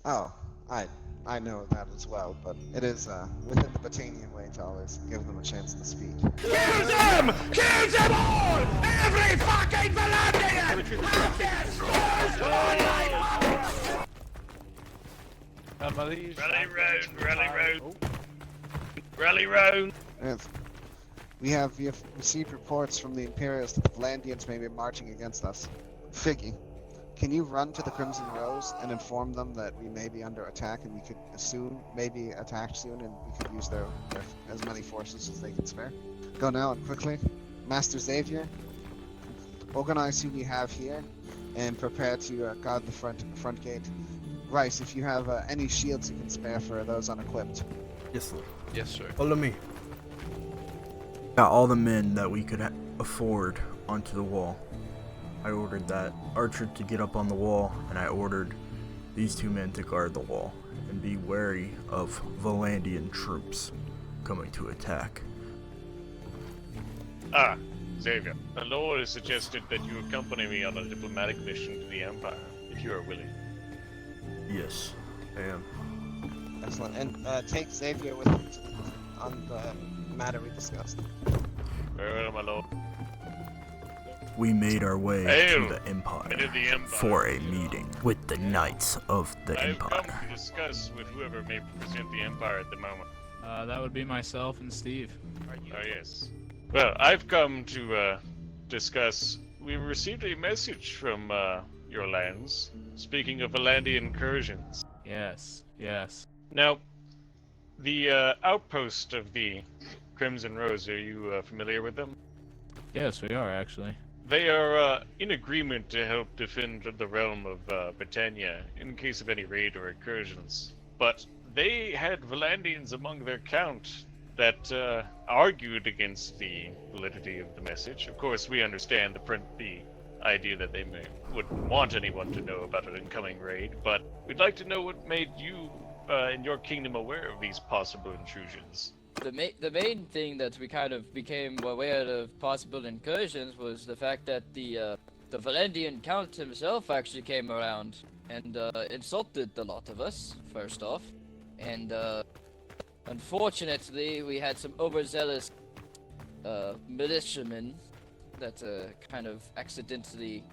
Oh, I I know that as well, but it is within the Botanian way to always give them a chance to speak. Kill them! Kill them all! Every fucking Valandian! Have their souls on Rally round, rally round. Rally round. Yes. We have received reports from the Imperials that the Valandians may be marching against us. Figgy, can you run to the Crimson Rose and inform them that we may be under attack and we could soon, maybe attacked soon, and we could use their as many forces as they can spare? Go now and quickly. Master Xavier, organize who we have here and prepare to guard the front gate. Rice, if you have any shields you can spare for those unequipped. Yes, sir. Yes, sir. Follow me. Got all the men that we could afford onto the wall. I ordered that archer to get up on the wall, and I ordered these two men to guard the wall and be wary of Valandian troops coming to attack. Ah, Xavier. The Lord has suggested that you accompany me on a diplomatic mission to the Empire, if you are willing. Yes, I am. Excellent. And take Xavier with you on the matter we discussed. Very well, my lord. We made our way Hail, to the Empire into the Empire. for a meeting with the Knights of the I've come Empire. to discuss with whoever may represent the Empire at the moment. That would be myself and Steve. Oh, yes. Well, I've come to discuss. We received a message from your lands, speaking of Valandian incursions. Yes, yes. Now, the outpost of the Crimson Rose, are you familiar with them? Yes, we are actually. They are in agreement to help defend the realm of Britannia in case of any raid or incursions. But they had Valandians among their count that argued against the validity of the message. Of course, we understand the idea that they wouldn't want anyone to know about an incoming raid, but we'd like to know what made you in your kingdom aware of these possible intrusions. The main thing that we kind of became aware of possible incursions was the fact that the Valandian Count himself actually came around and insulted a lot of us, first off. And unfortunately, we had some overzealous militiamen that kind of accidentally,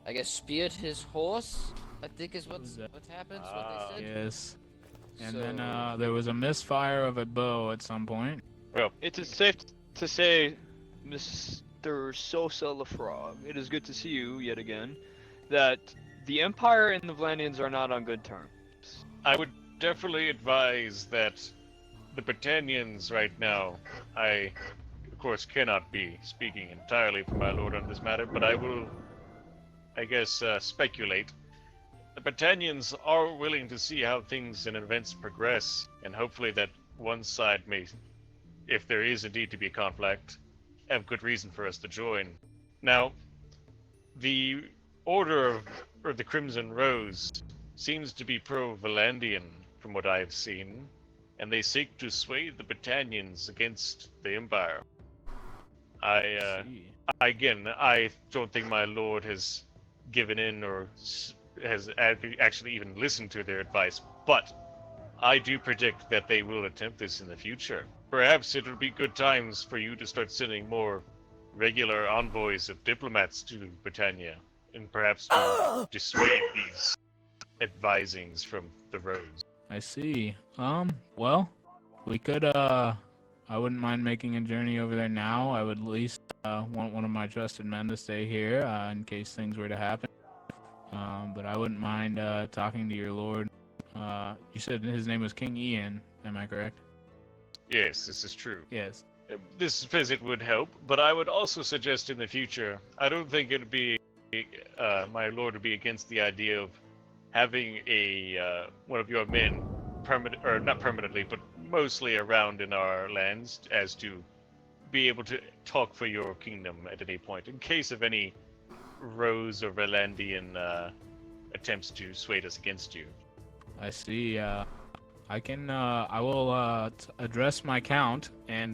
I guess, speared his horse, I think is what happened, what they said. Yes. And So- then there was a misfire of a bow at some point. Well, It is safe to say, Mr. Sosa Lafrog, it is good to see you yet again, that the Empire and the Valandians are not on good terms. I would definitely advise that the Britannians right now, I, of course, cannot be speaking entirely for my lord on this matter, but I will, I guess, speculate. The Britannians are willing to see how things and events progress, and hopefully that one side may, if there is indeed to be a conflict, have good reason for us to join. Now, the Order of the Crimson Rose seems to be pro-Valandian from what I've seen, and they seek to sway the Britannians against the Empire. I don't think my lord has given in or has actually even listened to their advice, but I do predict that they will attempt this in the future. Perhaps it'll be good times for you to start sending more regular envoys of diplomats to Britannia, and perhaps to dissuade these advisings from the Rose. I see. Well, we could, I wouldn't mind making a journey over there now. I would at least, want one of my trusted men to stay here, in case things were to happen. But I wouldn't mind, talking to your lord. You said his name was King Ian, am I correct? Yes, this is true. Yes. This visit would help, but I would also suggest in the future, I don't think it'd be, my lord would be against the idea of having one of your men not permanently, but mostly around in our lands as to be able to talk for your kingdom at any point, in case of any Rose or Valandian attempts to sway us against you. I see. I will address my count and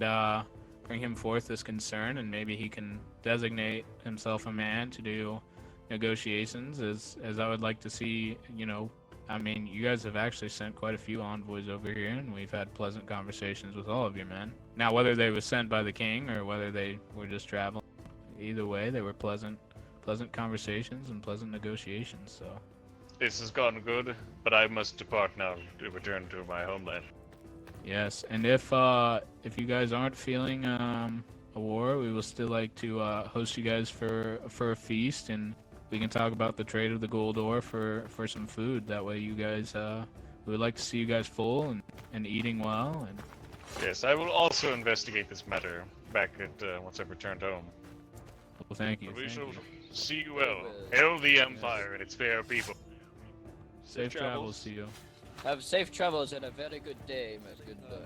bring him forth this concern, and maybe he can designate himself a man to do negotiations, as I would like to see, I mean, you guys have actually sent quite a few envoys over here, and we've had pleasant conversations with all of your men. Now, whether they were sent by the king or whether they were just traveling, either way, they were pleasant conversations and pleasant negotiations. So, This has gone good, but I must depart now to return to my homeland. yes, and if you guys aren't feeling a war, we will still like to host you guys for a feast, and we can talk about the trade of the gold ore for some food. That way, you guys we would like to see you guys full and eating well. And Yes, I will also investigate this matter back at once I've returned home. well, thank you. But we Thank shall you. see you well. Hail the Empire and its fair people. Safe travels to you. Have safe travels and a very good day, my good lord.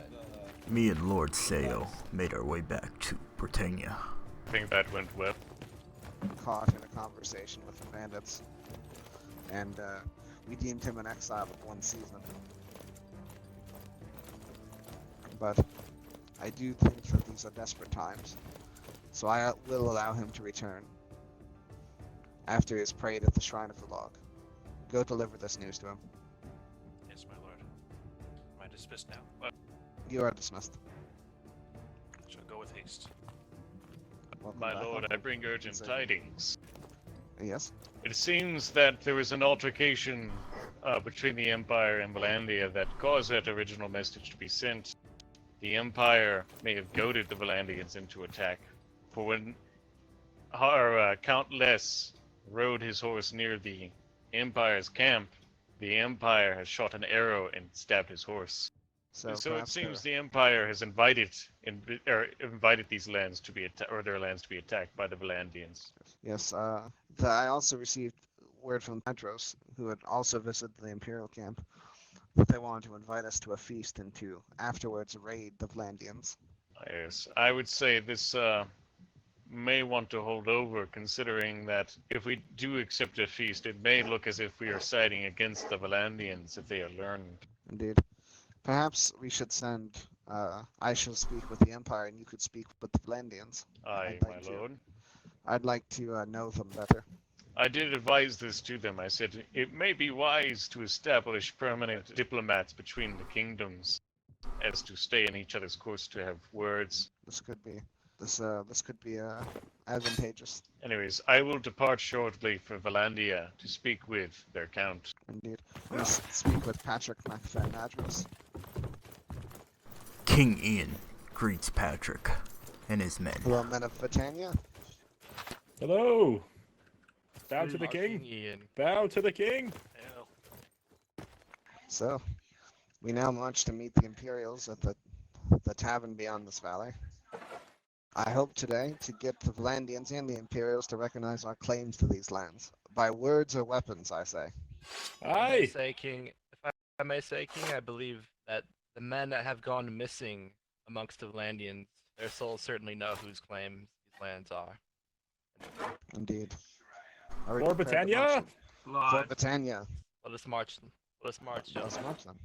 Me and Lord Sayo made our way back to Britannia. I think that went well. Caught in a conversation with the bandits, and we deemed him an exile of 1 season. But I do think that these are desperate times, so I will allow him to return after he has prayed at the Shrine of the Log. Go deliver this news to him. Yes, my lord. Am I dismissed now? You are dismissed. Shall go with haste. Welcome My back, lord, Uncle. I bring urgent Say- tidings. Yes? It seems that there was an altercation between the Empire and Valandia that caused that original message to be sent. The Empire may have goaded the Valandians into attack, for when our Count Les rode his horse near the Empire's camp, the Empire has shot an arrow and stabbed his horse. So it perhaps seems they're- the Empire has invited these lands to be their lands to be attacked by the Valandians. Yes, I also received word from Petros, who had also visited the Imperial camp, that they wanted to invite us to a feast and to afterwards raid the Vlandians. Yes, I would say this may want to hold over, considering that if we do accept a feast, it may look as if we are siding against the Valandians if they are learned. Indeed. Perhaps we should send, I shall speak with the Empire and you could speak with the Vlandians. Aye, I'd my like to. lord. I'd like to know them better. I did advise this to them. I said it may be wise to establish permanent diplomats between the kingdoms, as to stay in each other's course to have words. This could be advantageous. Anyways, I will depart shortly for Valandia to speak with their count. Indeed. We speak with Patrick MacFadnadros. King Ian greets Patrick and his men. Hello, men of Britannia. Hello. Bow to the Our king. Ian. Bow to the king. Hail. So, we now march to meet the Imperials at the tavern beyond this valley. I hope today to get the Vlandians and the Imperials to recognize our claims to these lands. By words or weapons, I say. If I may Aye. say, King, if I may say, King, I believe that the men that have gone missing amongst the Valandians, their souls certainly know whose claims these lands are. Indeed. Are we For prepared to Britannia. march? For Britannia. Let us march. Let us march, Let's gentlemen. march then.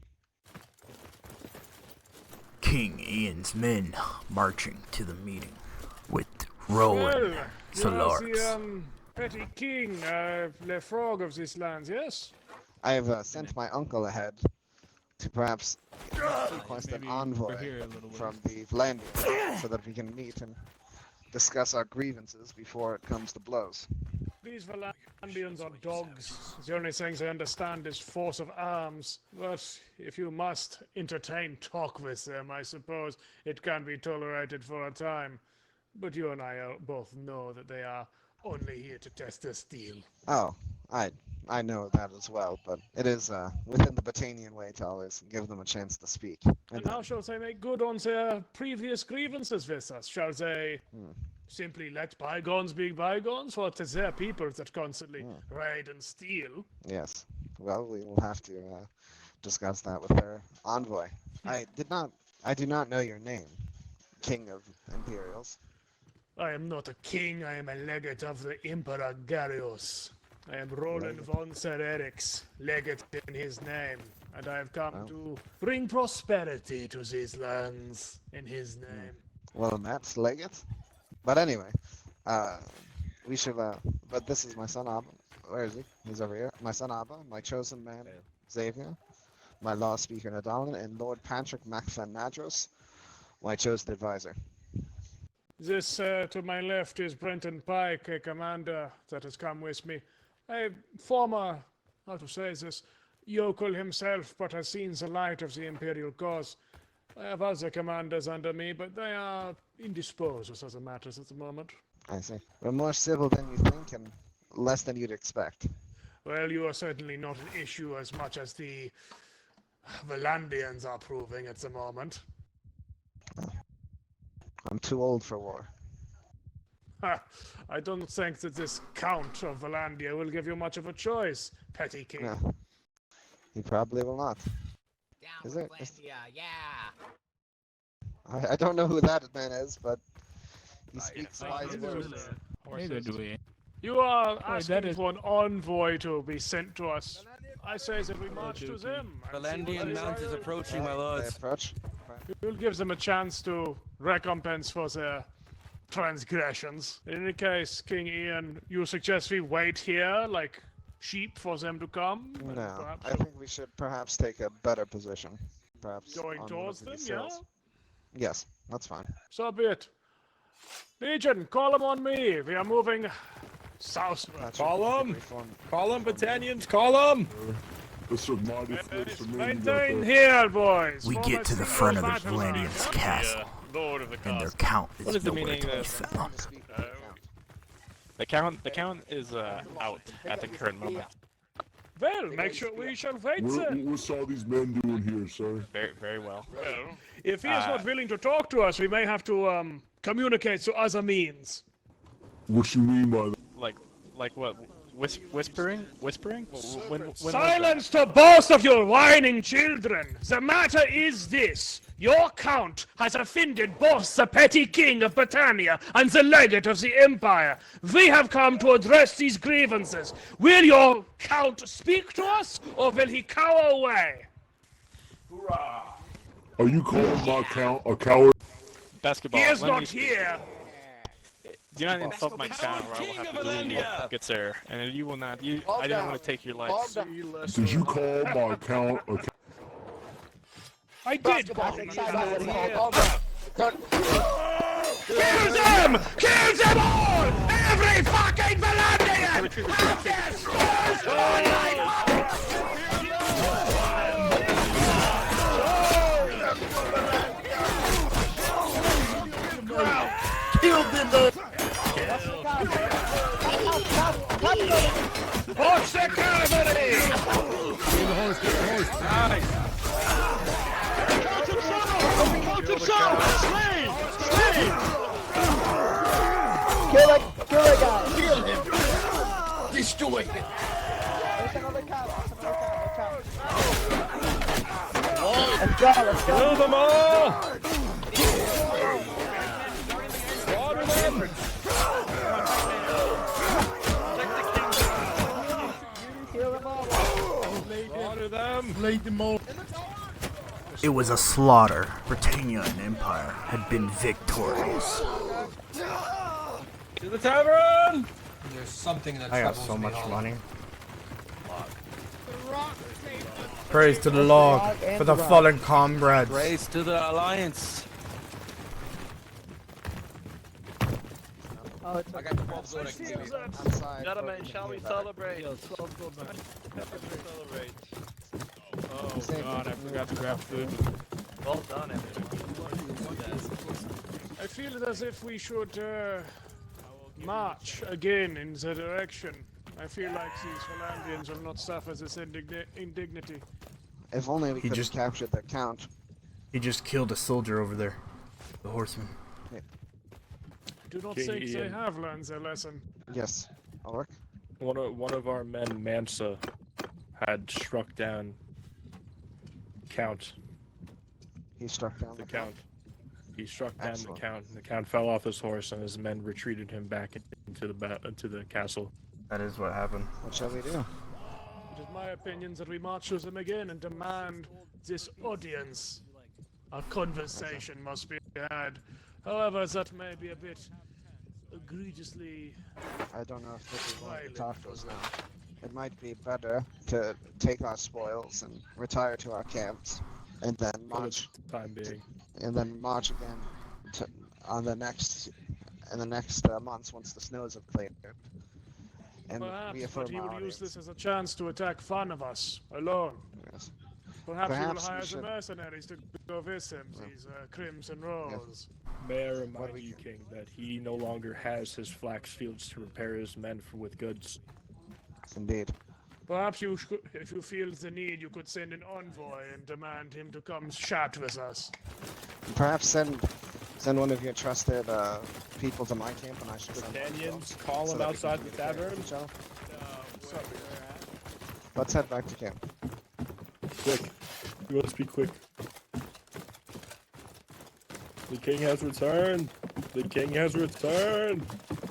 King Ian's men marching to the meeting with Rowan Well, Solars. you are the petty king, Le Frog of these lands, yes? I have sent my uncle ahead to perhaps request an Maybe envoy we're here a little ways. from the Vlandians so that we can meet and discuss our grievances before it comes to blows. These Valandians are dogs. The only things they understand is force of arms. But if you must entertain talk with them, I suppose it can be tolerated for a time. But you and I both know that they are only here to test their steel. Oh, I know that as well, but it is within the Britannian way to always give them a chance to speak. And how shall they make good on their previous grievances with us? Shall they simply let bygones be bygones, or it is their people that constantly raid and steal? Yes. Well, we will have to discuss that with their envoy. I do not know your name, King of Imperials. I am not a king, I am a legate of the Emperor Garios. I am Roland von Sererix, legate in his name, and I have come to bring prosperity to these lands in his name. Well, that's legate. But anyway, we should. But this is my son Abba. Where is he? He's over here. My son Abba, my chosen man, Xavier, my law speaker Nadalin, and Lord Patrick Macfan Nadros, my chosen advisor. This to my left is Brenton Pike, a commander that has come with me. A former, how to say this, yokel himself, but has seen the light of the Imperial cause. I have other commanders under me, but they are indisposed with other matters at the moment. I see. We're more civil than you think and less than you'd expect. Well, you are certainly not an issue as much as the Valandians are proving at the moment. I'm too old for war. Ha! I don't think that this Count of Valandia will give you much of a choice, Petty King. No. He probably will not. Is it? I don't know who that man is, but he speaks wise words. Neither do we. You are that asking is- for an envoy to be sent to us. I say that we march to them. and see what Valandian they mount is say. approaching, my They lords. approach. We'll give them a chance to recompense for their transgressions. In any case, King Ian, you suggest we wait here like sheep for them to come? And No, perhaps I think we should perhaps take a better position. Perhaps going on towards one of them, these yeah? hills. Yes, that's fine. So be it. Legion, call them on me. We are moving southward. Patrick, Call you them! can reform- Call them, Battanians, call them! This is mighty flex of men you got Maintain there. here, boys. We Form get a to the single front of the battle line. Valandian's castle, Lord of the and their Cosmos. count What is is the nowhere meaning to be of- found. to speak with the count. The count is out at the current moment. Well, make sure we shall wait, sir. What's all these men doing here, sir? Very well. Well, If he is not willing to talk to us, we may have to communicate through other means. What you mean by that? Like what? Whispering? Whispering? When was that? Silence to both of your whining children! The matter is this. Your count has offended both the petty king of Britannia and the legate of the Empire. We have come to address these grievances. Will your count speak to us, or will he cower away? Are you calling my count a coward? Basketball. He is let me not speak. here. Do not insult my count, or I will have to delete you, good sir. And you will not. I don't want to take your life. Did you call my count a coward? I did. Kill them! Kill them all! Every fucking Valandian! Have their skulls torn Horse the cavalry! Count himself! Slain! Slain! Kill that guy! Kill him! Destroy him! There's another count, Let's go, let's go! Kill them all! Slaughter them! Kill them all! Slaughter them! It was a slaughter. Britannia and Empire had been victorious. To the tavern! There's something that I got troubles so me much all. money. Praise to the Lord for the fallen comrades. Praise to the Alliance. Oh, it's I got 12 gold. I can give you. Outside, Gentlemen, working shall we with celebrate? Oh god, I forgot to grab food. Well done, everyone. I feel as if we should march again in the direction. I feel like these Valandians will not suffer this indignity. If only we He could have just- captured the count. He just killed a soldier over there. The horseman. I do not King think they Ian. have learned their lesson. Yes, Ulrich. One of our men, Mansa, had struck down Count. He struck down The Count. He struck down Excellent. the Count. The Count fell off his horse, and his men retreated him back into the castle. That is what happened. What shall we do? It is my opinion that we march to them again and demand this audience. A conversation must be had. However, that may be a bit egregiously... I don't know if this is what we talked to us now. it might be better to take our spoils and retire to our camps, and then march. Time being. And then march again to, on the next months once the snows have cleared. And Perhaps, reaffirm but he our will use audience. this as a chance to attack fun of us, alone. Yes. Perhaps he will Perhaps we hire some should- mercenaries to go with him, these Crimson Rose. May I remind you, King, that he no longer has his flax fields to repair his men with goods. Indeed. Perhaps you, if you feel the need, you could send an envoy and demand him to come chat with us. Perhaps send one of your trusted people to my camp, and I should send Britannians, call so him that we outside can the communicate tavern. with each other. Where at? Let's head back to camp. Quick. You must be quick. The king has returned. The king has returned.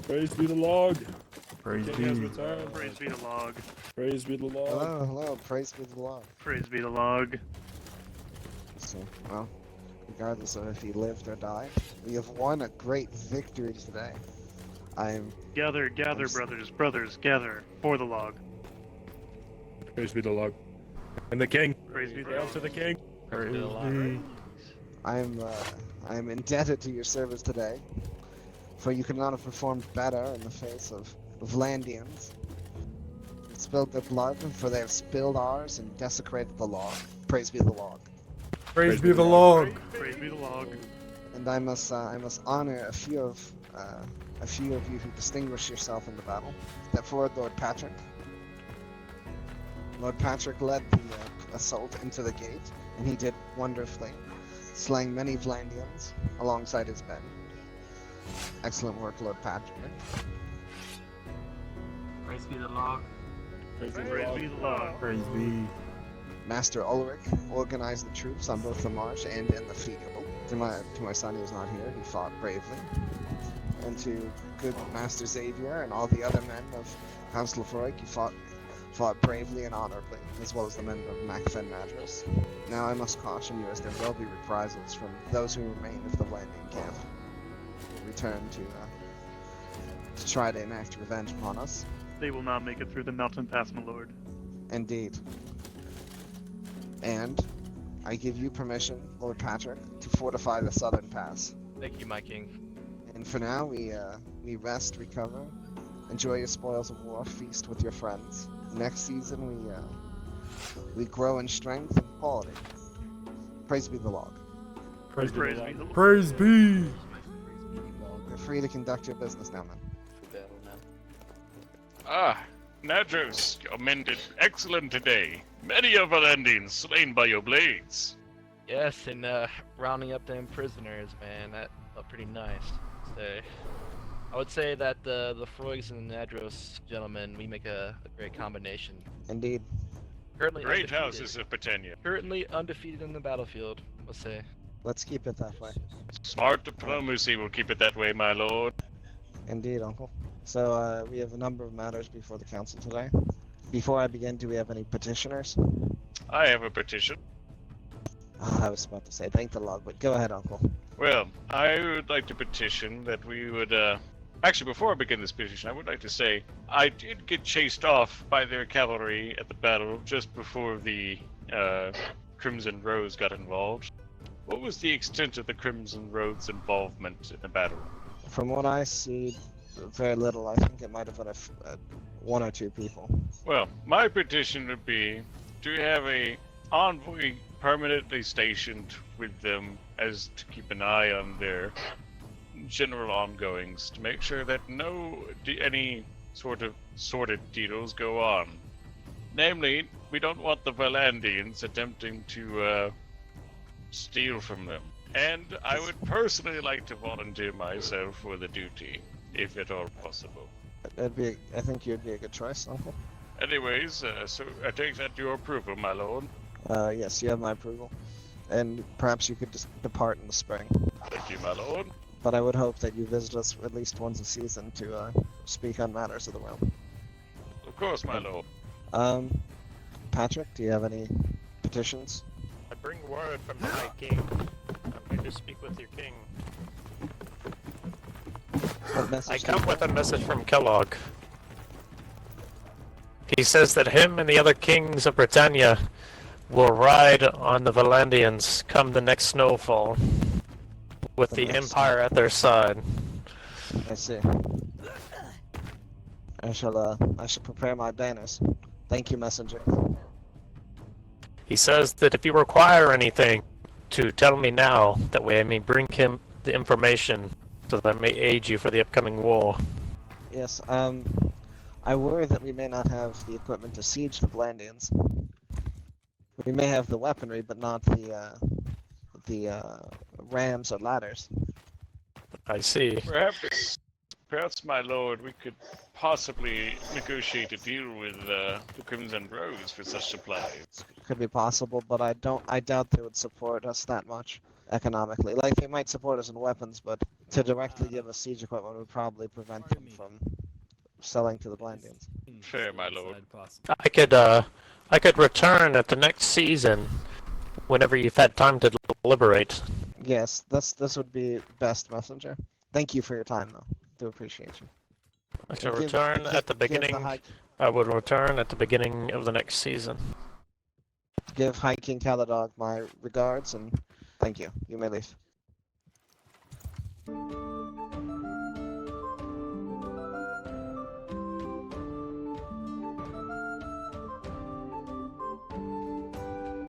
Praise be the log. Praise The king has be. returned. Praise be the log. Praise be the log. Hello, praise be the Lord. Praise be the log. So, well, regardless of if he lived or died, we have won a great victory today. Gather, brothers, gather for the log. Praise be the log. And the king. Praise be the Hail log. to the king. Praise be. I am indebted to your service today, for you could not have performed better in the face of Vlandians. Spilled their blood, for they have spilled ours and desecrated the log. Praise be the log. Praise be the log. Praise be the log. And I must honor a few of you who distinguished yourself in the battle. Step forward, Lord Patrick. Lord Patrick led the assault into the gate, and he did wonderfully, slaying many Vlandians alongside his men. Excellent work, Lord Patrick. Praise be the log. Praise be the Praise log. be the log. Praise be. Master Ulrich organized the troops on both the march and in the field. To my son, he was not here. He fought bravely. And to good Master Xavier and all the other men of House Lefroy, he fought bravely and honorably, as well as the men of Macfen Madras. Now I must caution you, as there will be reprisals from those who remain of the landing camp. Will return to try to enact revenge upon us. They will not make it through the mountain pass, my lord. Indeed. And I give you permission, Lord Patrick, to fortify the southern pass. Thank you, my king. And for now, we rest, recover, enjoy your spoils of war, feast with your friends. Next season, we grow in strength and quality. Praise be the log. Praise be Praise the be log. the log. Praise be. You're free to conduct your business now, man. Nadros, your men did excellent today. Many of our endings slain by your blades. Yes, and rounding up them prisoners, man, that felt pretty nice. So, I would say that the Froigs and the Nadros gentlemen, we make a great combination. Indeed. Currently Great undefeated. houses of Britannia. Currently undefeated in the battlefield, let's say. Let's keep it that way. Smart diplomacy will keep it that way, my lord. Indeed, Uncle. So, we have a number of matters before the council today. Before I begin, do we have any petitioners? I have a petition. I was about to say thank the log, but go ahead, Uncle. Well, I would like to petition that we would, actually, before I begin this petition, I would like to say I did get chased off by their cavalry at the battle just before the, Crimson Rose got involved. What was the extent of the Crimson Rose's involvement in the battle? From what I see, very little. I think it might have been one or two people. Well, my petition would be to have a envoy permanently stationed with them as to keep an eye on their general ongoings to make sure that any sort of sordid deals go on. Namely, we don't want the Valandians attempting to steal from them. And I would personally like to volunteer myself for the duty, if at all possible. I think you'd be a good choice, Uncle. Anyways, so I take that to your approval, my lord. Yes, you have my approval. And perhaps you could just depart in the spring. Thank you, my lord. But I would hope that you visit us at least once a season to speak on matters of the realm. Of course, my lord. Patrick, do you have any petitions? I bring word from the High King. I'm here to speak with your king. What message I do you come with a have? message from Kellogg. He says that him and the other kings of Britannia will ride on the Valandians come the next snowfall, with the Empire at their side. I see. I shall prepare my banners. Thank you, messenger. He says that if you require anything, to tell me now, that way I may bring him the information, so that I may aid you for the upcoming war. Yes, I worry that we may not have the equipment to siege the Blandians. We may have the weaponry, but not the rams or ladders. I see. Perhaps, my lord, we could possibly negotiate a deal with the Crimson Rose for such supplies. Could be possible, but I doubt they would support us that much economically. Like, they might support us in weapons, but to directly give us siege equipment would probably prevent them from selling to the Blandians. Fair, my lord. I could return at the next season, whenever you've had time to deliberate. Yes, this would be best, messenger. Thank you for your time, though. Do appreciate you. I shall return at the beginning. I would return at the beginning of the next season. Give High King Caladog my regards, and thank you. You may leave.